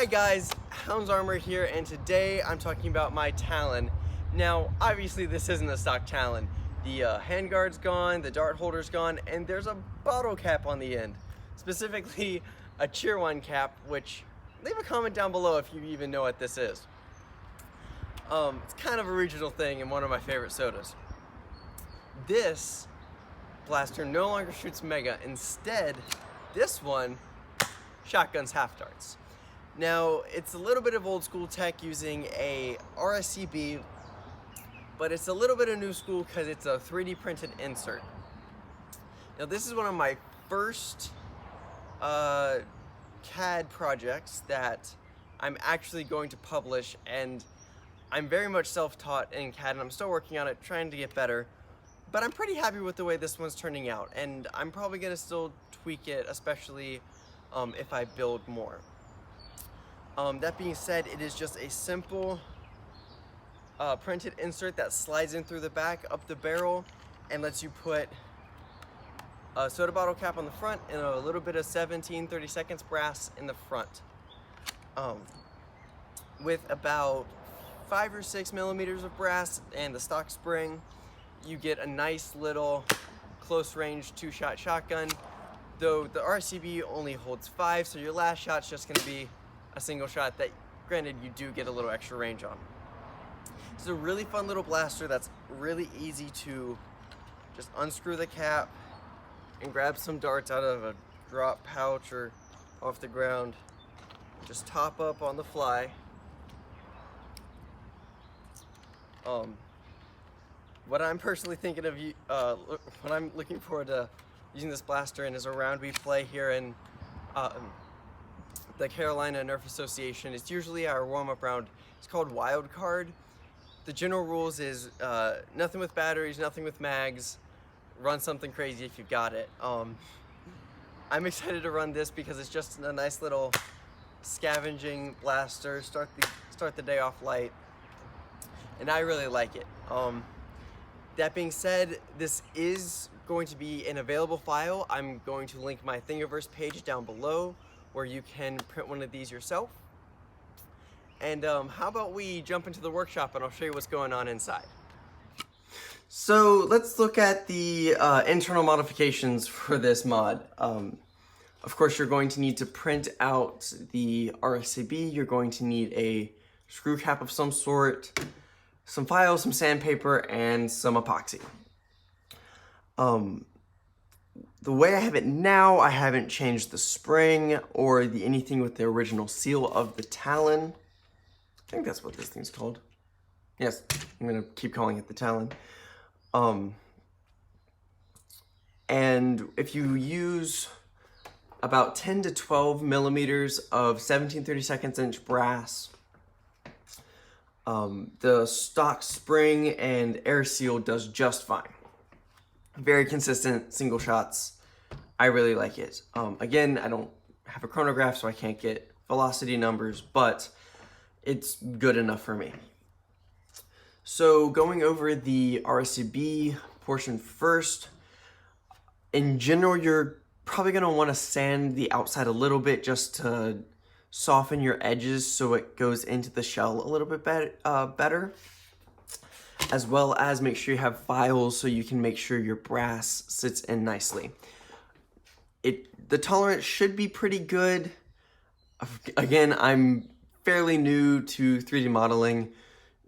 Hi guys, Hound's Armor here, and today I'm talking about my Talon. Now, obviously this isn't a stock Talon. The handguard's gone, the dart holder's gone, and there's a bottle cap on the end. Specifically, a cheer one cap, which, leave a comment down below if you even know what this is. It's kind of a regional thing and one of my favorite sodas. This blaster no longer shoots mega. Instead, this one shotguns half darts. Now, it's a little bit of old school tech using a rscb, but it's a little bit of new school because it's a 3D printed insert. Now, this is one of my first CAD projects that I'm actually going to publish, and I'm very much self-taught in CAD and I'm still working on it, trying to get better. But I'm pretty happy with the way this one's turning out, and I'm probably gonna still tweak it, especially if I build more. That being said, it is just a simple printed insert that slides in through the back, up the barrel, and lets you put a soda bottle cap on the front and a little bit of 17-30 seconds brass in the front. With about 5 or 6 millimeters of brass and the stock spring, you get a nice little close range 2-shot shotgun, though the RCB only holds 5, so your last shot's just gonna be a single shot that, granted, you do get a little extra range on. It's a really fun little blaster that's really easy to just unscrew the cap and grab some darts out of a drop pouch or off the ground. Just top up on the fly. What I'm personally thinking of, what I'm looking forward to using this blaster in is a round we play here in the Carolina Nerf Association. It's usually our warm-up round. It's called Wild Card. The general rules is nothing with batteries, nothing with mags, run something crazy if you got it. I'm excited to run this because it's just a nice little scavenging blaster, start the day off light, and I really like it. That being said, this is going to be an available file. I'm going to link my Thingiverse page down below where you can print one of these yourself. And how about we jump into the workshop and I'll show you what's going on inside. So let's look at the internal modifications for this mod. Of course, you're going to need to print out the rscb. You're going to need a screw cap of some sort, some files, some sandpaper, and some epoxy. The way I have it now, I haven't changed the spring or anything with the original seal of the Talon. I think that's what this thing's called. Yes, I'm gonna keep calling it the Talon. And if you use about 10 to 12 millimeters of 17-30 seconds inch brass, the stock spring and air seal does just fine. Very consistent single shots. I really like it. Again, I don't have a chronograph, so I can't get velocity numbers, but it's good enough for me. So going over the RSCB portion first, in general, you're probably gonna wanna sand the outside a little bit just to soften your edges so it goes into the shell a little bit better, as well as make sure you have files so you can make sure your brass sits in nicely. The tolerance should be pretty good. Again, I'm fairly new to 3D modeling,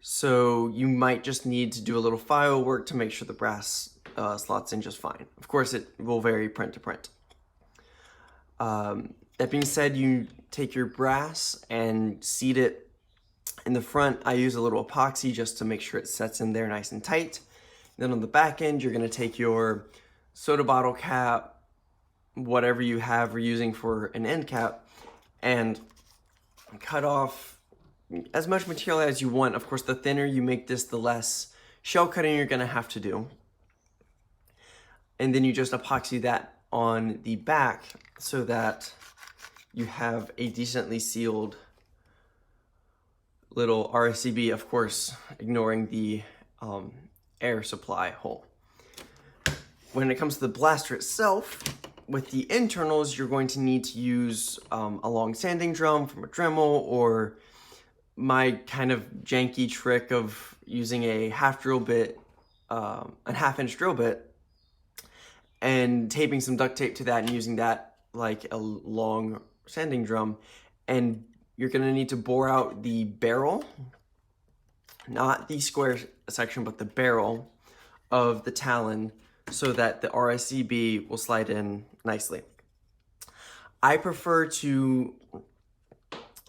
so you might just need to do a little file work to make sure the brass slots in just fine. Of course, it will vary print to print. That being said, you take your brass and seat it in the front. I use a little epoxy just to make sure it sets in there nice and tight. Then on the back end, you're gonna take your soda bottle cap, whatever you have or using for an end cap, and cut off as much material as you want. Of course, the thinner you make this, the less shell cutting you're gonna have to do. And then you just epoxy that on the back so that you have a decently sealed little RSCB, of course, ignoring the air supply hole. When it comes to the blaster itself, with the internals, you're going to need to use a long sanding drum from a Dremel, or my kind of janky trick of using a half drill bit, a 1/2-inch drill bit, and taping some duct tape to that and using that like a long sanding drum. And you're gonna need to bore out the barrel, not the square section, but the barrel of the Talon, so that the rscb will slide in nicely. I prefer to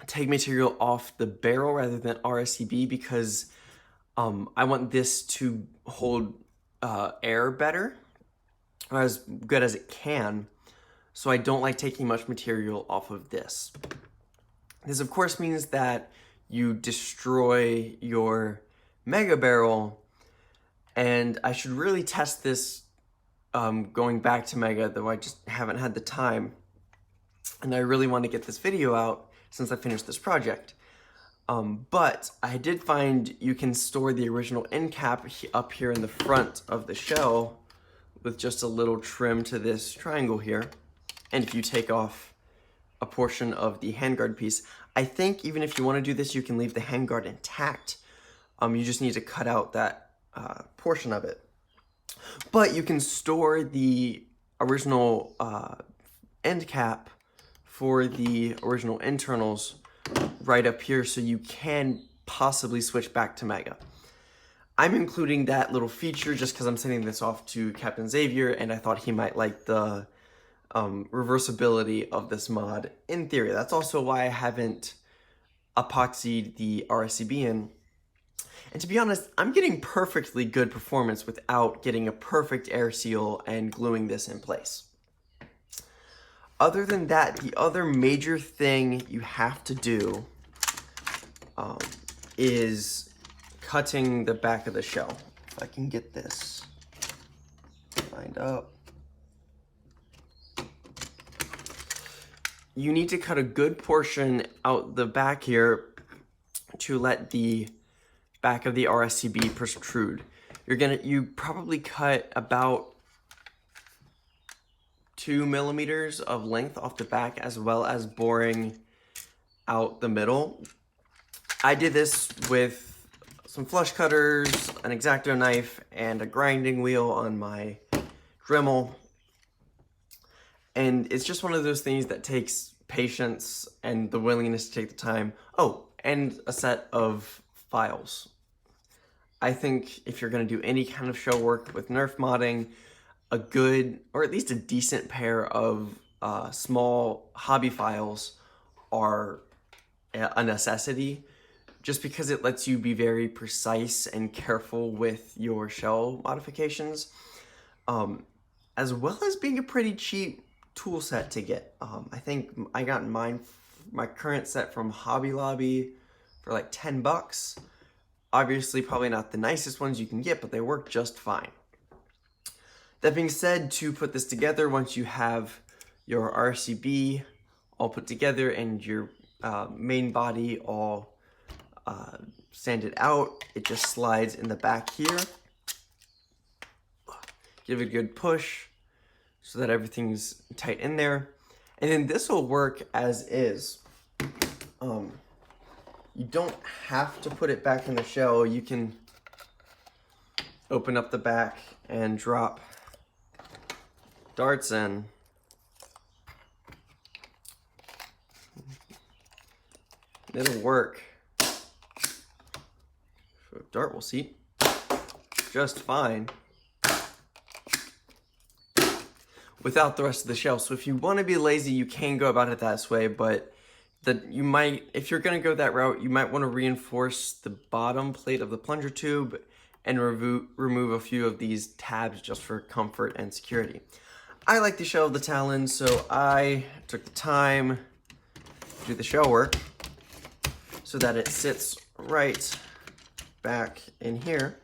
take material off the barrel rather than rscb because I want this to hold air better, or as good as it can, so I don't like taking much material off of this. This of course means that you destroy your mega barrel, and I should really test this going back to mega, though I just haven't had the time, and I really want to get this video out since I finished this project. But I did find you can store the original end cap up here in the front of the shell with just a little trim to this triangle here. And if you take off a portion of the handguard piece, I think even if you want to do this, you can leave the handguard intact. You just need to cut out that portion of it. But you can store the original end cap for the original internals right up here, so you can possibly switch back to mega. I'm including that little feature just because I'm sending this off to Captain Xavier, and I thought he might like the reversibility of this mod in theory. That's also why I haven't epoxied the rscb in. And to be honest, I'm getting perfectly good performance without getting a perfect air seal and gluing this in place. Other than that, the other major thing you have to do is cutting the back of the shell. If I can get this lined up. You need to cut a good portion out the back here to let the back of the rscb protrude. You probably cut about 2 millimeters of length off the back, as well as boring out the middle. I did this with some flush cutters, an X-Acto knife, and a grinding wheel on my Dremel. And it's just one of those things that takes patience and the willingness to take the time. Oh, and a set of files. I think if you're going to do any kind of show work with Nerf modding, a good, or at least a decent pair of small hobby files are a necessity, just because it lets you be very precise and careful with your shell modifications, as well as being a pretty cheap tool set to get. I think I got my current set from Hobby Lobby for like 10 bucks. Obviously, probably not the nicest ones you can get, but they work just fine. That being said, to put this together, once you have your RCB all put together and your main body all sanded out, it just slides in the back here. Give it a good push so that everything's tight in there. And then this will work as is. You don't have to put it back in the shell. You can open up the back and drop darts in. It'll work. So dart will seat just fine without the rest of the shell. So if you want to be lazy, you can go about it this way, but you might, if you're going to go that route, you might want to reinforce the bottom plate of the plunger tube and remove a few of these tabs just for comfort and security. I like the shell of the Talon, so I took the time to do the shell work so that it sits right back in here,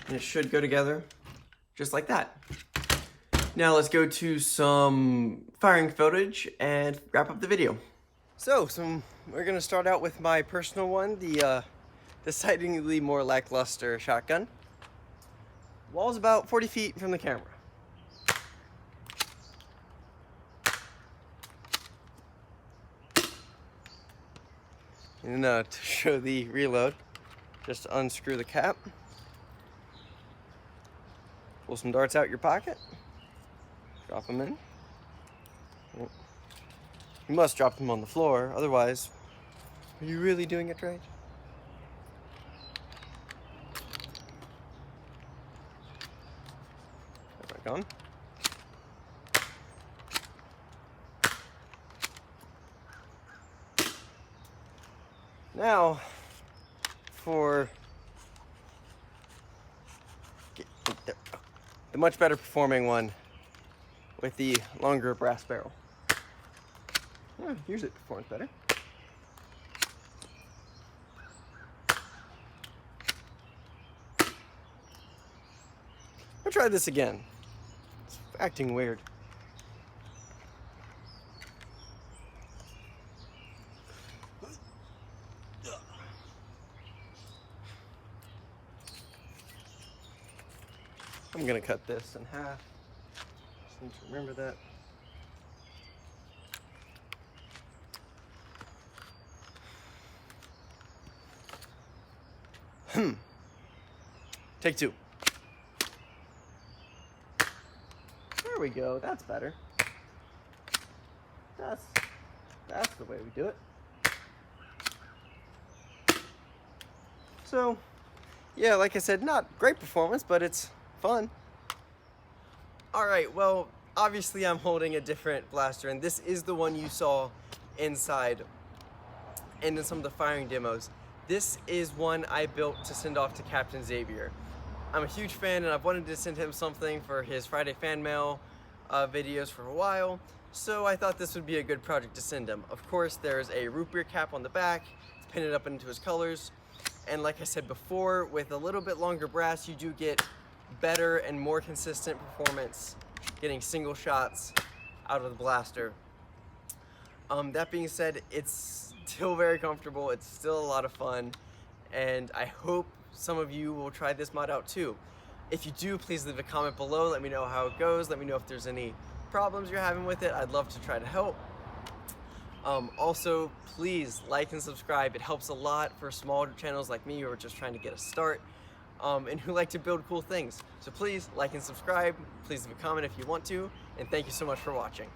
and it should go together just like that. Now let's go to some firing footage and wrap up the video. So we're gonna start out with my personal one, the decidedly more lackluster shotgun. Wall's about 40 feet from the camera. And to show the reload, just unscrew the cap, pull some darts out your pocket, drop them in. You must drop them on the floor, otherwise, are you really doing it right? Back on. Now, for the much better performing one with the longer brass barrel. Yeah, here's it performs better. I'll try this again. It's acting weird. I'm gonna cut this in half. Just need to remember that. Take two. There we go, that's better. That's the way we do it. So, yeah, like I said, not great performance, but it's fun. Alright, well, obviously I'm holding a different blaster, and this is the one you saw inside and in some of the firing demos. This is one I built to send off to Captain Xavier. I'm a huge fan, and I've wanted to send him something for his Friday fan mail videos for a while, so I thought this would be a good project to send him. Of course, there's a root beer cap on the back, it's painted up into his colors, and like I said before, with a little bit longer brass, you do get better and more consistent performance, getting single shots out of the blaster. That being said, it's still very comfortable, it's still a lot of fun, and I hope some of you will try this mod out too. If you do, please leave a comment below, let me know how it goes, let me know if there's any problems you're having with it. I'd love to try to help. Also, please like and subscribe, it helps a lot for small channels like me who are just trying to get a start. And who like to build cool things. So please like and subscribe, please leave a comment if you want to, and thank you so much for watching.